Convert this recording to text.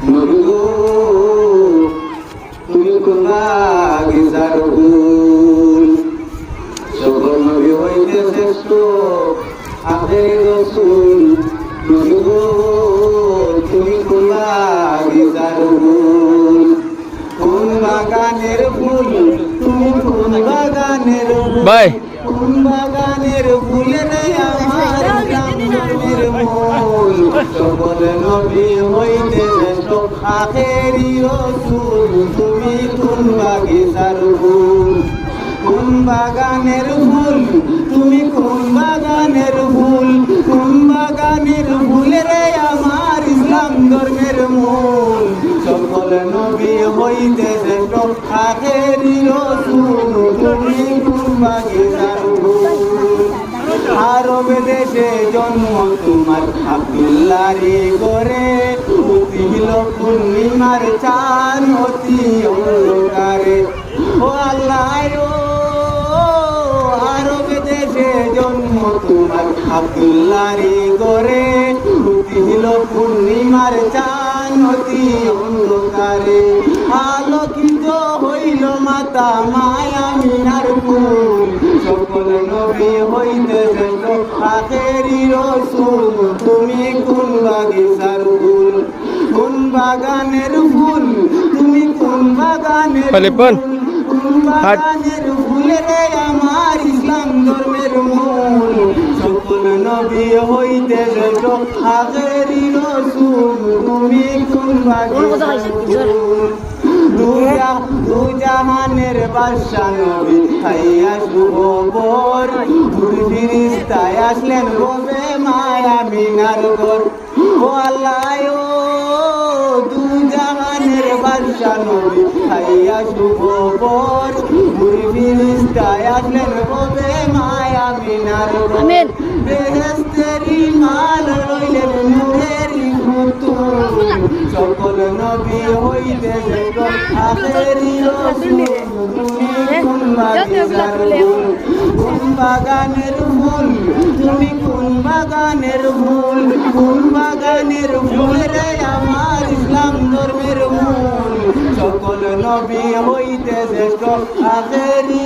নবী গো তুমি কোন বাগিচার ফুল সকল নবী হইতে শ্রেষ্ঠ আখেরি রাসূল নবী গো তুমি কোন বাগিচার ফুল কোন বাগানের ফুল তুমি কোন বাগানের ভাই কোন বাগানের ফুলের আমার গ্রামের মূল সকল নবী হইতে শ্রেষ্ঠ আখেরি রাসূল তুমি কোন বাগিচার ফুল কোন বাগানের ফুল তুমি কোন বাগানের ফুল কোন বাগানের ফুলের আমার ইসলাম ধর্মের মূল সকল নবী হইতে শ্রেষ্ঠ আখেরি রাসূল তুমি কোন বাগিচার ফুল আরব দেশে জন্ম তোমার আব্দুল্লাহরি ঘরে উঠিল পূর্ণিমার চাঁদ অতি অন্ধকারে ও আল্লাহ আরব দেশে জন্ম তোমার আব্দুল্লাহরি ঘরে উঠিল পূর্ণিমার চাঁদ অতি অন্ধকারে আলোকিত হইল মাতা মায়া মিনার ফুল সকল নবী হইতে শ্রেষ্ঠ আখেরি রাসূল তুমি কোন বাগিচার ফুল কোন বাগানের ফুল তুমি কোন বাগানের ফুল কোন বাগানের ফুলের আমার ইসলাম ধর্মের মূল সকল নবী হইতে শ্রেষ্ঠ আখেরি রাসূল তুমি কোন বাগিচার ফুল দুজাহানের বাদশা নবী খাইয়া শুভ বর দূর ফিরিস্তায় আসলেন ববে মায়া মিনার ঘর ও আল্লাহ ও দুজাহানের বাদশা নবী খাইয়া শুভ বর দূর ফিরিস্তায় আসলেন ববে মায়া মিনার ঘর বেহেশতেরি মাল রইলেন নূরেরি পুতুল সকল নবী হইতে শ্রেষ্ঠ আখেরি রাসূল তুমি কোন বাগিচার ফুল কোন বাগানের ফুল তুমি কোন বাগানের ফুল কোন বাগানের ফুলের আমার ইসলাম ধর্মের মূল সকল নবী হইতে শ্রেষ্ঠ আখেরি